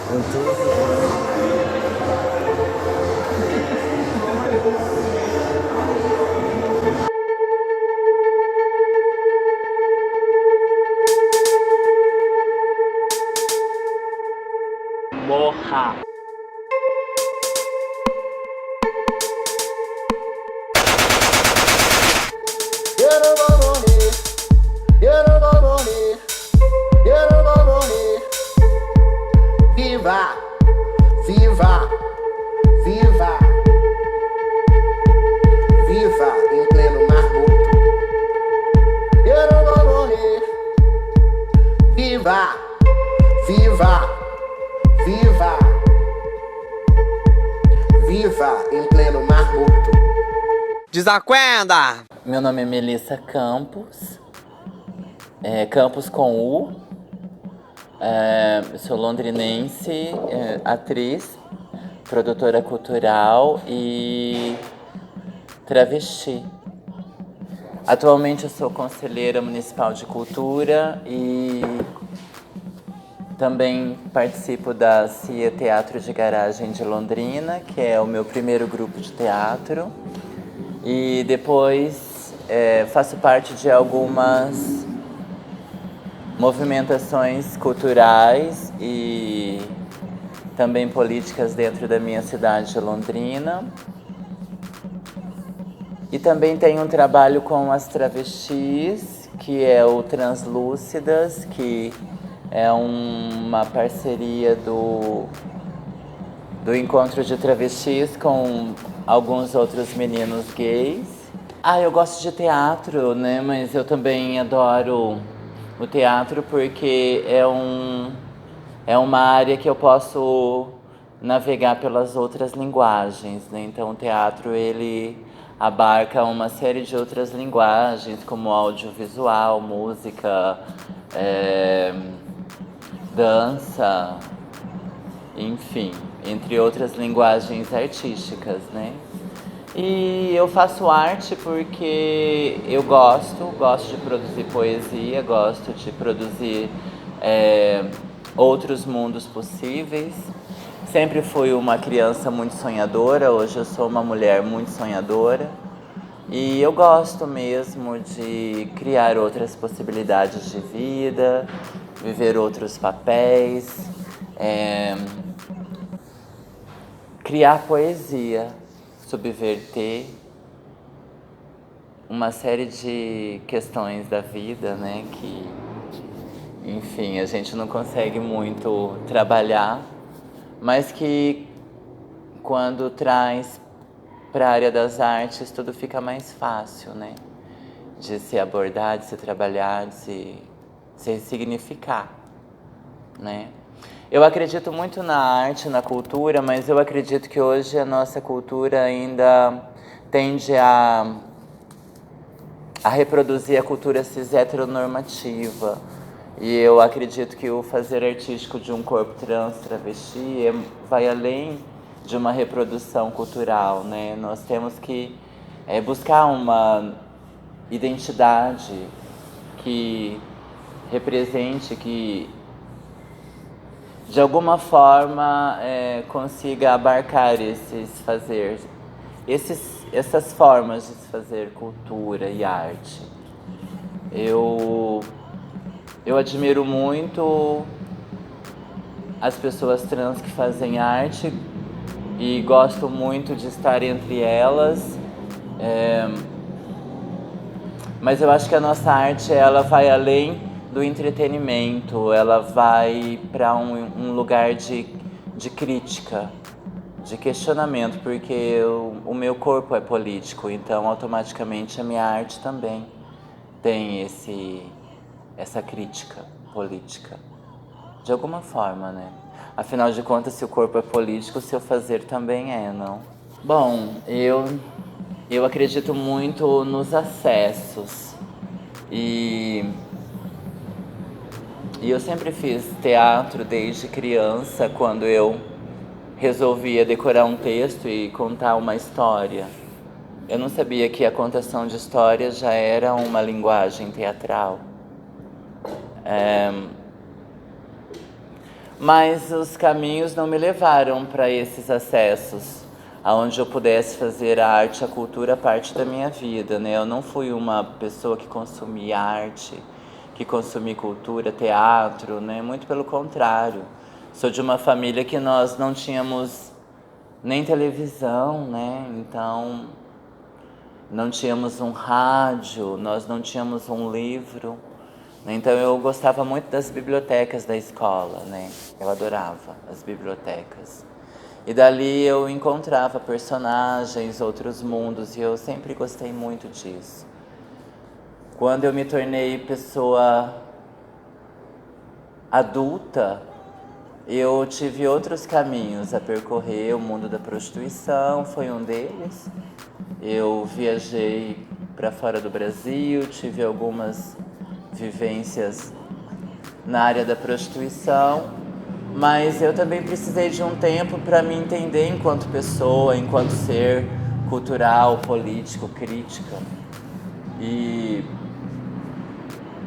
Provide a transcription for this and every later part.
Com todos os... Morra! Eu não vou morrer, eu não vou morrer, eu não vou morrer. Viva, viva, viva, viva em pleno mar morto. Eu não vou morrer. Viva, viva, viva, viva em pleno mar morto. Desacuenda! Meu nome é Melissa Campos, Campos com U. Sou londrinense, atriz, produtora cultural e travesti. Atualmente eu sou conselheira municipal de cultura e também participo da CIA Teatro de Garagem de Londrina, que é o meu primeiro grupo de teatro. E depois faço parte de algumas movimentações culturais e também políticas dentro da minha cidade de Londrina. E também tenho um trabalho com as travestis, que é o Translúcidas, que é uma parceria do Encontro de Travestis com alguns outros meninos gays. Eu gosto de teatro, né? Mas eu também adoro o teatro porque é uma área que eu posso navegar pelas outras linguagens, né? Então o teatro, ele abarca uma série de outras linguagens, como audiovisual, música, dança, enfim, entre outras linguagens artísticas, né? E eu faço arte porque eu gosto de produzir poesia, gosto de produzir outros mundos possíveis. Sempre fui uma criança muito sonhadora, hoje eu sou uma mulher muito sonhadora. E eu gosto mesmo de criar outras possibilidades de vida, viver outros papéis, criar poesia, subverter uma série de questões da vida, né, que, enfim, a gente não consegue muito trabalhar, mas que quando traz para a área das artes tudo fica mais fácil, né, de se abordar, de se trabalhar, de se significar, né. Eu acredito muito na arte, na cultura, mas eu acredito que hoje a nossa cultura ainda tende a reproduzir a cultura cis heteronormativa. E eu acredito que o fazer artístico de um corpo trans travesti vai além de uma reprodução cultural, né? Nós temos que buscar uma identidade que represente, que de alguma forma consiga abarcar essas formas de se fazer cultura e arte. Eu admiro muito as pessoas trans que fazem arte e gosto muito de estar entre elas, mas eu acho que a nossa arte, ela vai além do entretenimento, ela vai para um lugar de crítica, de questionamento, porque o meu corpo é político, então automaticamente a minha arte também tem essa crítica política, de alguma forma, né? Afinal de contas, se o corpo é político, o seu fazer também não? Bom, eu acredito muito nos acessos e eu sempre fiz teatro desde criança, quando eu resolvia decorar um texto e contar uma história. Eu não sabia que a contação de histórias já era uma linguagem teatral. Mas os caminhos não me levaram para esses acessos, aonde eu pudesse fazer a arte, a cultura parte da minha vida, né? Eu não fui uma pessoa que consumia arte, que consumia cultura, teatro, né? Muito pelo contrário. Sou de uma família que nós não tínhamos nem televisão, né? Então, não tínhamos um rádio, nós não tínhamos um livro. Então eu gostava muito das bibliotecas da escola, né? Eu adorava as bibliotecas. E dali eu encontrava personagens, outros mundos, e eu sempre gostei muito disso. Quando eu me tornei pessoa adulta, eu tive outros caminhos a percorrer. O mundo da prostituição foi um deles. Eu viajei para fora do Brasil, tive algumas vivências na área da prostituição, mas eu também precisei de um tempo para me entender enquanto pessoa, enquanto ser cultural, político, crítica. E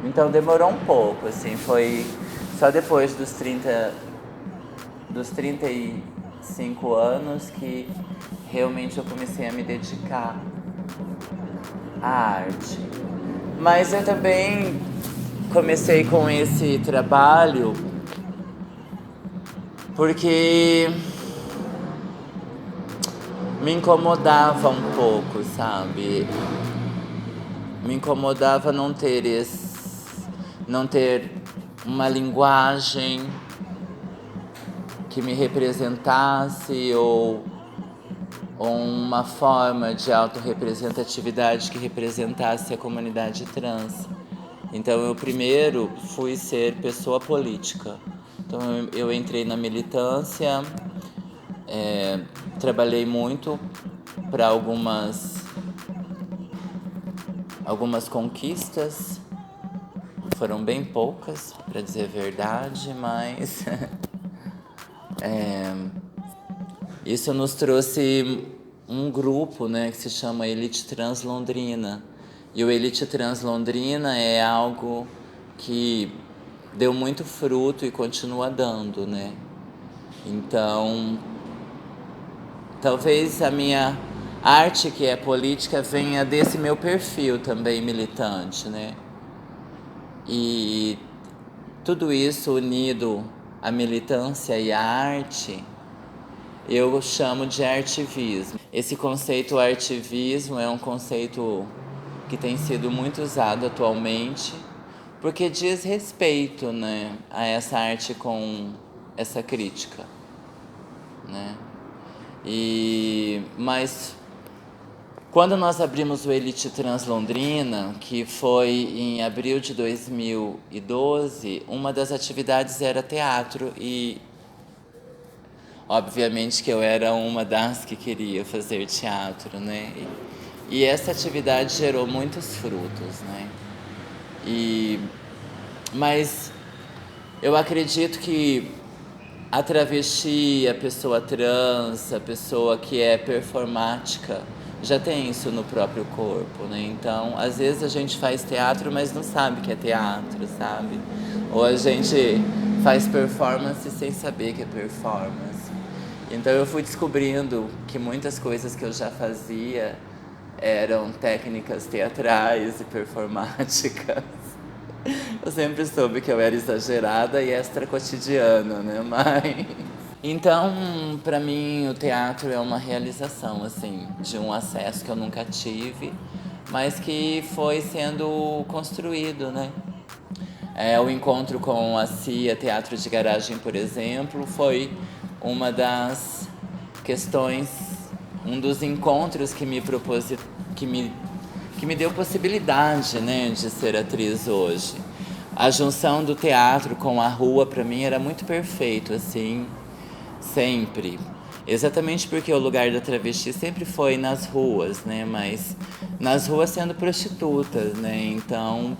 então demorou um pouco, assim, foi só depois dos 35 anos que realmente eu comecei a me dedicar à arte. Mas eu também comecei com esse trabalho porque me incomodava um pouco, sabe? Me incomodava não ter uma linguagem que me representasse ou uma forma de autorrepresentatividade que representasse a comunidade trans. Então eu primeiro fui ser pessoa política. Então eu entrei na militância, trabalhei muito para algumas conquistas. Foram bem poucas, para dizer a verdade, mas isso nos trouxe um grupo, né, que se chama Elite Trans Londrina. E o Elite Trans Londrina é algo que deu muito fruto e continua dando, né? Então, talvez a minha arte, que é política, venha desse meu perfil também militante, né? E tudo isso unido à militância e à arte, eu chamo de artivismo. Esse conceito artivismo é um conceito que tem sido muito usado atualmente, porque diz respeito, né, a essa arte com essa crítica, né? Mas quando nós abrimos o Elite Trans Londrina, que foi em abril de 2012, uma das atividades era teatro e obviamente que eu era uma das que queria fazer teatro, né? E essa atividade gerou muitos frutos, né? Mas eu acredito que a travesti, a pessoa trans, a pessoa que é performática, já tem isso no próprio corpo, né? Então, às vezes a gente faz teatro, mas não sabe que é teatro, sabe? Ou a gente faz performance sem saber que é performance. Então eu fui descobrindo que muitas coisas que eu já fazia eram técnicas teatrais e performáticas. Eu sempre soube que eu era exagerada e extra cotidiana, né? Mas então, para mim, o teatro é uma realização, assim, de um acesso que eu nunca tive, mas que foi sendo construído, né? O encontro com a CIA Teatro de Garagem, por exemplo, foi uma das questões, um dos encontros que me deu possibilidade, né, de ser atriz hoje. A junção do teatro com a rua, para mim, era muito perfeito, assim, sempre. Exatamente porque o lugar da travesti sempre foi nas ruas, né, mas nas ruas sendo prostitutas, né, então,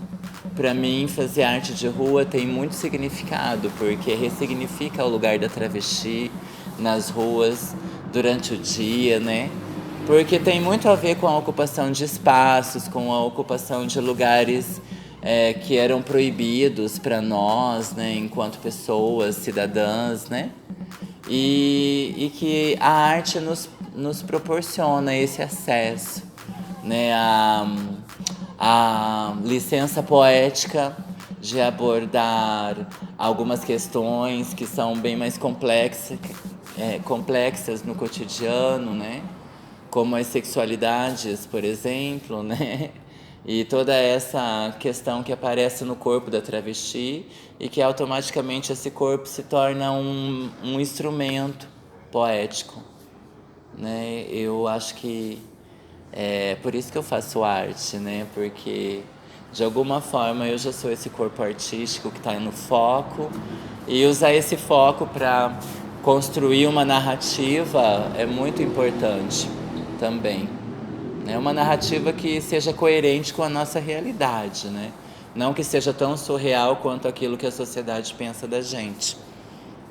para mim, fazer arte de rua tem muito significado, porque ressignifica o lugar da travesti nas ruas, durante o dia, né? Porque tem muito a ver com a ocupação de espaços, com a ocupação de lugares que eram proibidos para nós, né, enquanto pessoas, cidadãs, né? E que a arte nos proporciona esse acesso, né, a licença poética de abordar algumas questões que são bem mais complexas no cotidiano, né? Como as sexualidades, por exemplo, né? E toda essa questão que aparece no corpo da travesti e que automaticamente esse corpo se torna um instrumento poético, né? Eu acho que é por isso que eu faço arte, né? Porque de alguma forma eu já sou esse corpo artístico que está no foco, e usar esse foco para construir uma narrativa é muito importante também. É uma narrativa que seja coerente com a nossa realidade, né? Não que seja tão surreal quanto aquilo que a sociedade pensa da gente,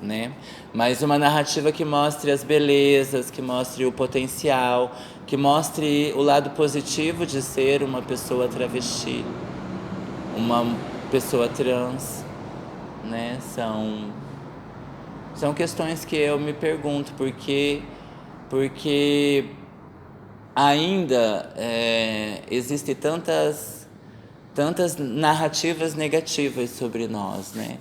né? Mas uma narrativa que mostre as belezas, que mostre o potencial, que mostre o lado positivo de ser uma pessoa travesti, uma pessoa trans, né? São questões que eu me pergunto porque ainda existem tantas narrativas negativas sobre nós, né?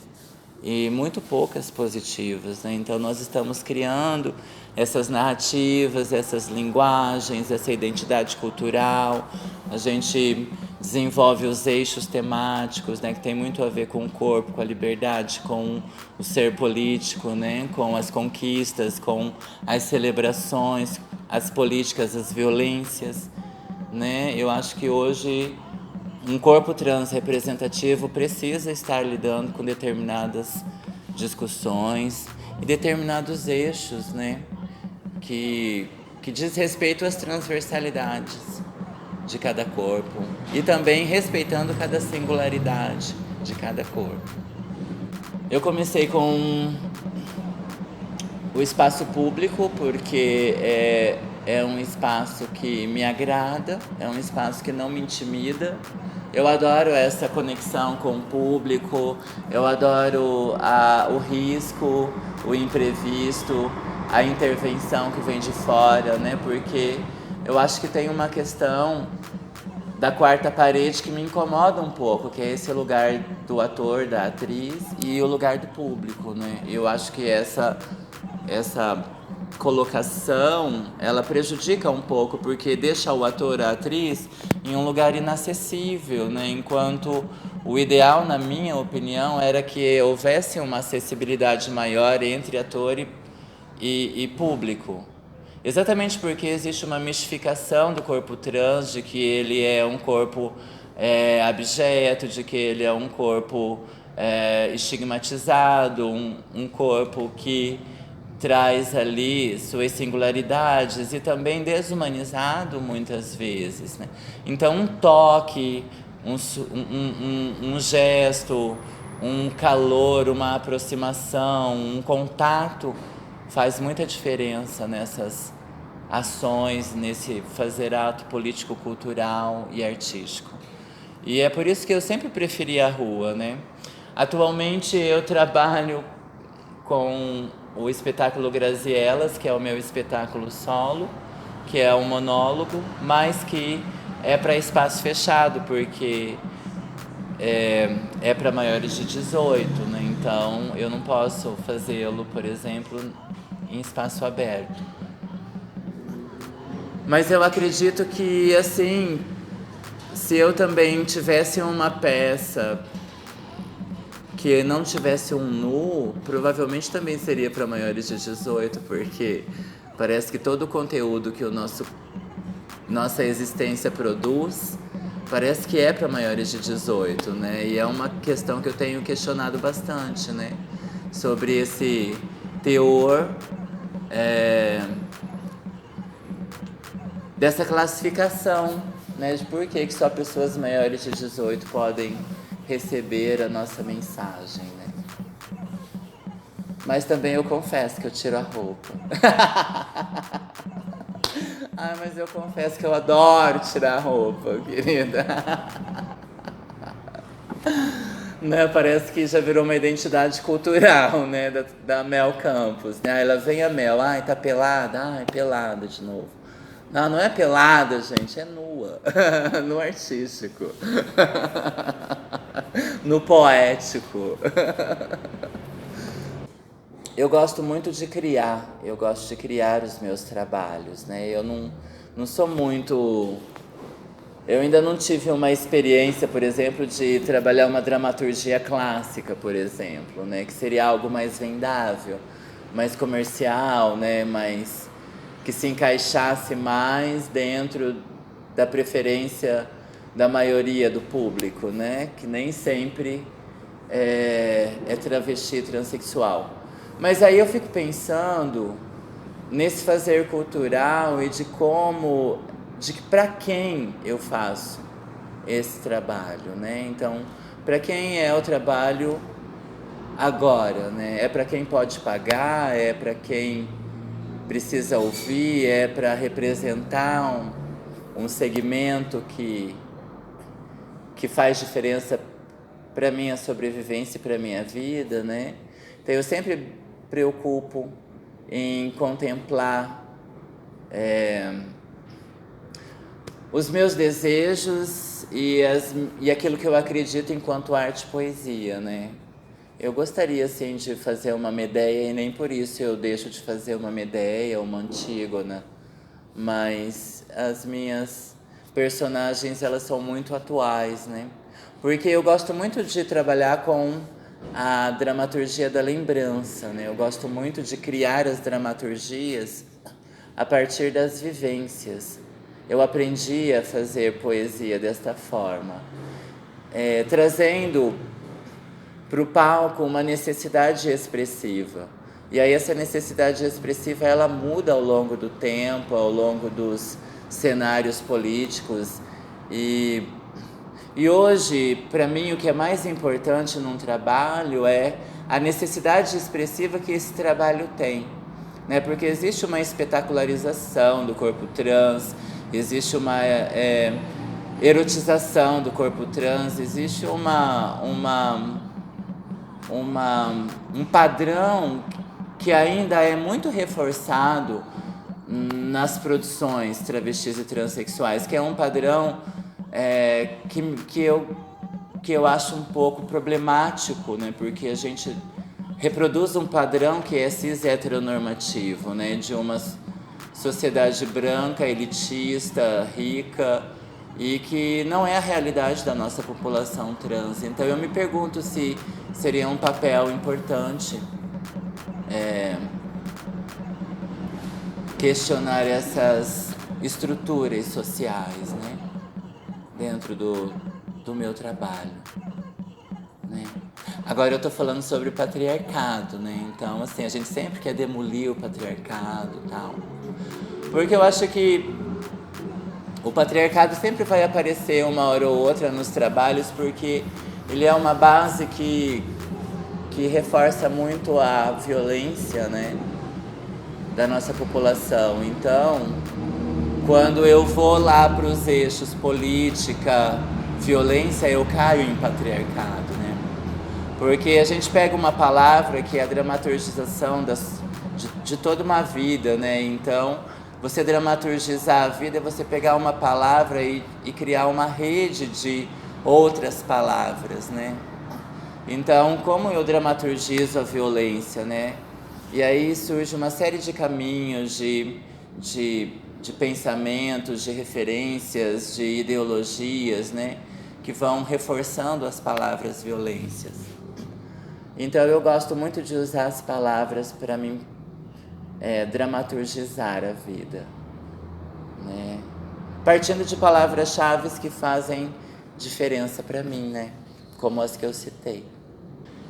E muito poucas positivas, né? Então nós estamos criando essas narrativas, essas linguagens, essa identidade cultural. A gente desenvolve os eixos temáticos, né? Que tem muito a ver com o corpo, com a liberdade, com o ser político, né? Com as conquistas, com as celebrações, as políticas, as violências, né? Eu acho que hoje um corpo trans representativo precisa estar lidando com determinadas discussões e determinados eixos, né? Que diz respeito às transversalidades de cada corpo e também respeitando cada singularidade de cada corpo. Eu comecei com o espaço público porque é um espaço que me agrada, é um espaço que não me intimida. Eu adoro essa conexão com o público, eu adoro o risco, o imprevisto, a intervenção que vem de fora, né? Porque eu acho que tem uma questão da quarta parede que me incomoda um pouco, que é esse lugar do ator, da atriz e o lugar do público, né? Eu acho que essa colocação, ela prejudica um pouco, porque deixa o ator, a atriz, em um lugar inacessível, né? Enquanto o ideal, na minha opinião, era que houvesse uma acessibilidade maior entre ator e público. Exatamente porque existe uma mistificação do corpo trans, de que ele é um corpo abjeto, de que ele é um corpo estigmatizado, um corpo que traz ali suas singularidades e também desumanizado muitas vezes, né? Então um toque, um gesto, um calor, uma aproximação, um contato faz muita diferença nessas ações, nesse fazer ato político-cultural e artístico. E é por isso que eu sempre preferi a rua, né? Atualmente eu trabalho com o espetáculo Grazielas, que é o meu espetáculo solo, que é um monólogo, mas que é para espaço fechado, porque é para maiores de 18, né? Então eu não posso fazê-lo, por exemplo, em espaço aberto. Mas eu acredito que, assim, se eu também tivesse uma peça que não tivesse um nu, provavelmente também seria para maiores de 18, porque parece que todo o conteúdo que nossa existência produz, parece que é para maiores de 18, né? E é uma questão que eu tenho questionado bastante, né? Sobre esse teor dessa classificação, né? De por que só pessoas maiores de 18 podem receber a nossa mensagem, né? Mas também eu confesso que eu tiro a roupa. Mas eu confesso que eu adoro tirar a roupa, querida. Né, parece que já virou uma identidade cultural, né, da Mel Campos, né? Ela vem a Mel, ai, tá pelada, ai, pelada de novo. Não, não é pelada, gente, é nua, no artístico, no poético. Eu gosto muito de criar, eu gosto de criar os meus trabalhos, né? Eu não sou muito... Eu ainda não tive uma experiência, por exemplo, de trabalhar uma dramaturgia clássica, por exemplo, né? Que seria algo mais vendável, mais comercial, né? Mais, que se encaixasse mais dentro da preferência da maioria do público, né? Que nem sempre é travesti transexual. Mas aí eu fico pensando nesse fazer cultural e de como, de para quem eu faço esse trabalho, né? Então, para quem é o trabalho agora, né? É para quem pode pagar, é para quem precisa ouvir, é para representar um segmento que faz diferença para minha sobrevivência e para minha vida, né? Então eu sempre preocupo em contemplar os meus desejos e aquilo que eu acredito enquanto arte e poesia, né? Eu gostaria, sim, de fazer uma Medéia, e nem por isso eu deixo de fazer uma Medéia ou uma Antígona, mas as minhas personagens, elas são muito atuais, né? Porque eu gosto muito de trabalhar com a dramaturgia da lembrança, né? Eu gosto muito de criar as dramaturgias a partir das vivências. Eu aprendi a fazer poesia desta forma, trazendo para o palco uma necessidade expressiva. E aí essa necessidade expressiva, ela muda ao longo do tempo, ao longo dos cenários políticos. E hoje, para mim, o que é mais importante num trabalho é a necessidade expressiva que esse trabalho tem, né? Porque existe uma espetacularização do corpo trans, existe uma erotização do corpo trans, existe um padrão que ainda é muito reforçado nas produções travestis e transexuais, que é um padrão que eu acho um pouco problemático, né? Porque a gente reproduz um padrão que é cis heteronormativo, né? De uma sociedade branca, elitista, rica, e que não é a realidade da nossa população trans. Então eu me pergunto se seria um papel importante questionar essas estruturas sociais, né? Dentro do meu trabalho, né? Agora eu tô falando sobre o patriarcado, né? Então, assim, a gente sempre quer demolir o patriarcado e tal. Porque eu acho que o patriarcado sempre vai aparecer uma hora ou outra nos trabalhos, porque ele é uma base que reforça muito a violência, né? Da nossa população. Então, quando eu vou lá para os eixos política, violência, eu caio em patriarcado, né? Porque a gente pega uma palavra que é a dramaturgização de toda uma vida, né? Então, você dramaturgizar a vida é você pegar uma palavra e criar uma rede de outras palavras, né? Então, como eu dramaturgizo a violência, né? E aí surge uma série de caminhos, de pensamentos, de referências, de ideologias, né? Que vão reforçando as palavras violências. Então eu gosto muito de usar as palavras para mim dramaturgizar a vida, né? Partindo de palavras-chave que fazem diferença para mim, né? Como as que eu citei.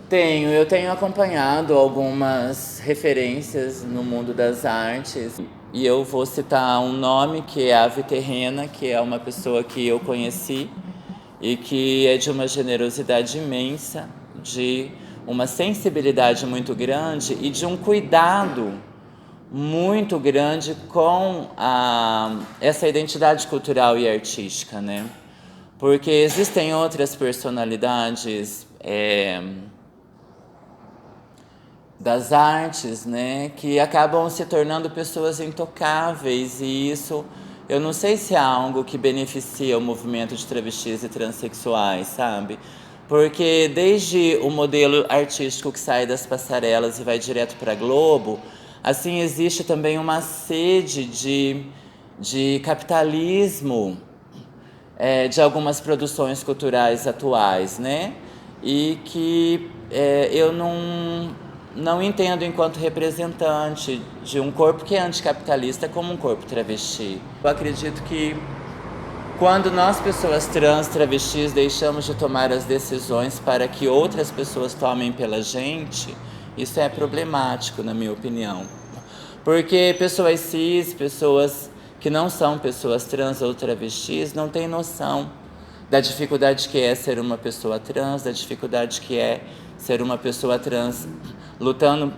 Eu tenho acompanhado algumas referências no mundo das artes e eu vou citar um nome que é Ave Terrena, que é uma pessoa que eu conheci e que é de uma generosidade imensa, de uma sensibilidade muito grande e de um cuidado muito grande com essa identidade cultural e artística, né? Porque existem outras personalidades das artes, né, que acabam se tornando pessoas intocáveis, e isso eu não sei se é algo que beneficia o movimento de travestis e transexuais, sabe? Porque desde o modelo artístico que sai das passarelas e vai direto para a Globo, assim, existe também uma sede de capitalismo de algumas produções culturais atuais, né? E que eu não entendo enquanto representante de um corpo que é anticapitalista como um corpo travesti. Eu acredito que quando nós, pessoas trans, travestis, deixamos de tomar as decisões para que outras pessoas tomem pela gente, isso é problemático, na minha opinião. Porque pessoas cis, pessoas que não são pessoas trans ou travestis, não têm noção da dificuldade que é ser uma pessoa trans, da dificuldade que é ser uma pessoa trans lutando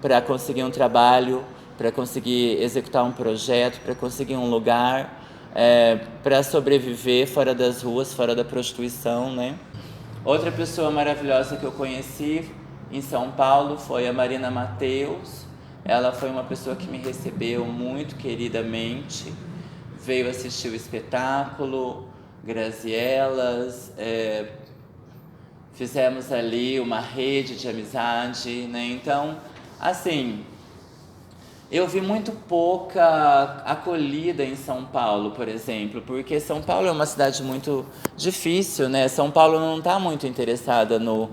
para conseguir um trabalho, para conseguir executar um projeto, para conseguir um lugar, para sobreviver fora das ruas, fora da prostituição, né? Outra pessoa maravilhosa que eu conheci em São Paulo foi a Marina Mateus. Ela foi uma pessoa que me recebeu muito queridamente, veio assistir o espetáculo, Grazielas, fizemos ali uma rede de amizade, né? Então, assim, eu vi muito pouca acolhida em São Paulo, por exemplo, porque São Paulo é uma cidade muito difícil, né? São Paulo não está muito interessada no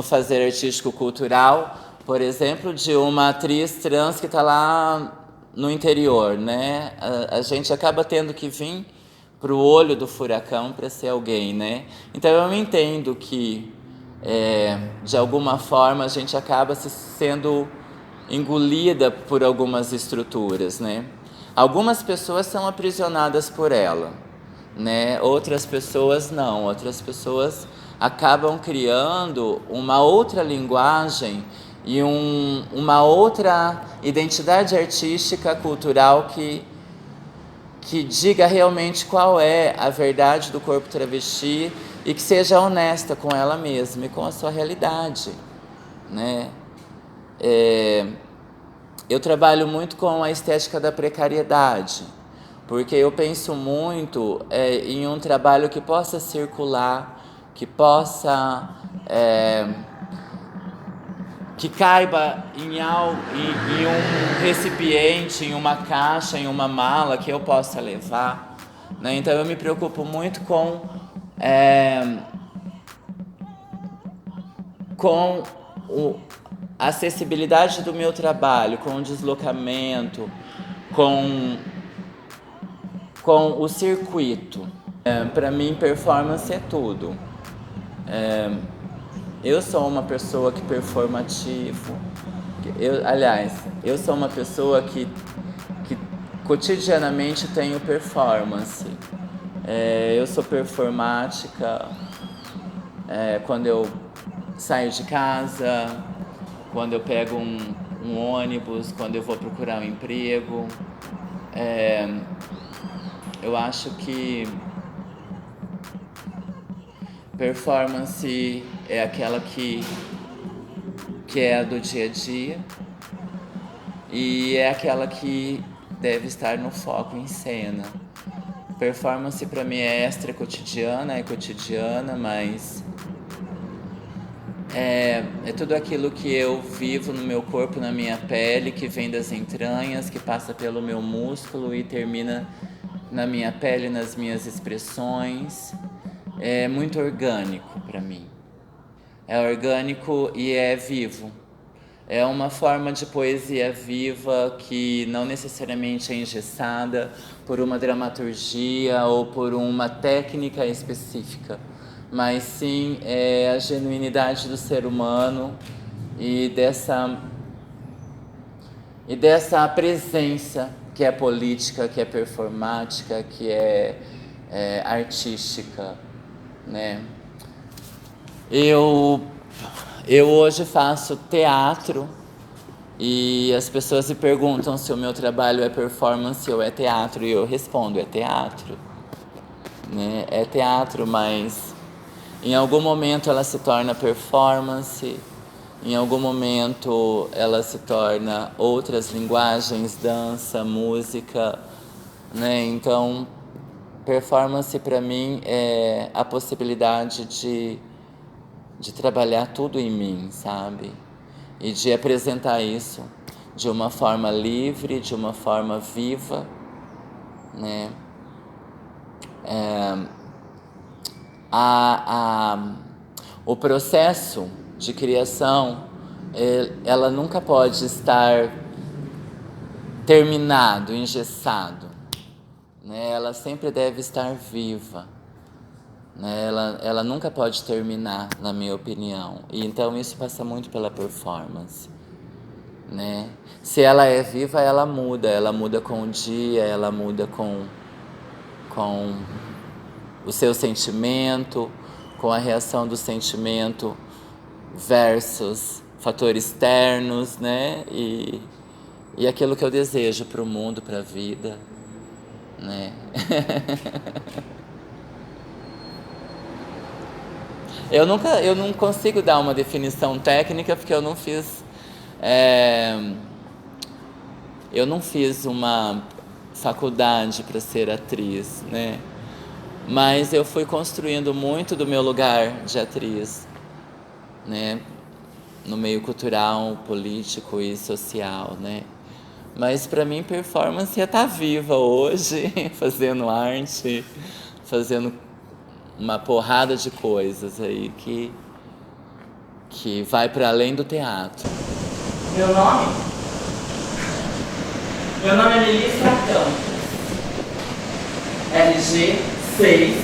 fazer artístico-cultural, por exemplo, de uma atriz trans que está lá no interior, né? A gente acaba tendo que vir para o olho do furacão para ser alguém, né? Então eu entendo que, de alguma forma, a gente acaba sendo engolida por algumas estruturas, né? Algumas pessoas são aprisionadas por ela, né? Outras pessoas não. Outras pessoas acabam criando uma outra linguagem e uma outra identidade artística, cultural que diga realmente qual é a verdade do corpo travesti e que seja honesta com ela mesma e com a sua realidade, né? Eu trabalho muito com a estética da precariedade, porque eu penso muito em um trabalho que possa circular, que possa... que caiba em um recipiente, em uma caixa, em uma mala que eu possa levar, né? Então eu me preocupo muito com a acessibilidade do meu trabalho, com o deslocamento, com o circuito. Para mim, performance é tudo. Eu sou uma pessoa que performativo. Eu sou uma pessoa que cotidianamente tenho performance. Eu sou performática quando eu saio de casa, quando eu pego um ônibus, quando eu vou procurar um emprego. Eu acho que performance é aquela que é a do dia a dia e é aquela que deve estar no foco em cena. Performance para mim é extra cotidiana, é cotidiana, mas é tudo aquilo que eu vivo no meu corpo, na minha pele, que vem das entranhas, que passa pelo meu músculo e termina na minha pele, nas minhas expressões. É muito orgânico para mim. É orgânico e é vivo. É uma forma de poesia viva que não necessariamente é engessada por uma dramaturgia ou por uma técnica específica, mas sim é a genuinidade do ser humano e dessa presença que é política, que é performática, que é artística, né? Eu hoje faço teatro e as pessoas me perguntam se o meu trabalho é performance ou é teatro, e eu respondo, é teatro, né? É teatro, mas Em algum momento ela se torna performance, em algum momento ela se torna outras linguagens, dança, música, né? Então, performance para mim é a possibilidade de trabalhar tudo em mim, sabe? E de apresentar isso de uma forma livre, de uma forma viva, né? O processo de criação, ela nunca pode estar terminado, engessado, né? Ela sempre deve estar viva, né? Ela nunca pode terminar, na minha opinião. E então isso passa muito pela performance, né? Se ela é viva, ela muda com o dia, ela muda com o seu sentimento, com a reação do sentimento versus fatores externos, né? E aquilo que eu desejo para o mundo, para a vida, né? Eu não consigo dar uma definição técnica porque eu não fiz uma faculdade para ser atriz, né? Mas eu fui construindo muito do meu lugar de atriz, né? No meio cultural, político e social, né? Mas para mim performance é estar viva hoje, fazendo arte, fazendo uma porrada de coisas aí que vai para além do teatro. Meu nome? Meu nome é Melissa Campos. RG 6-301-2653.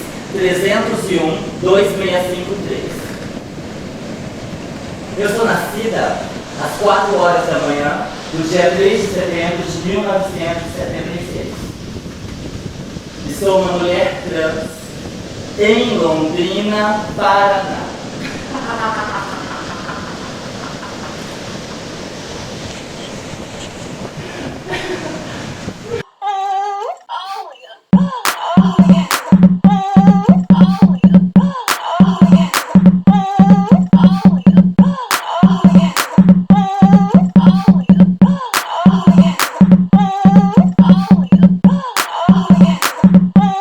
Eu sou nascida às 4 horas da manhã do dia 3 de setembro de 1976. E sou uma mulher trans em Londrina, Paraná.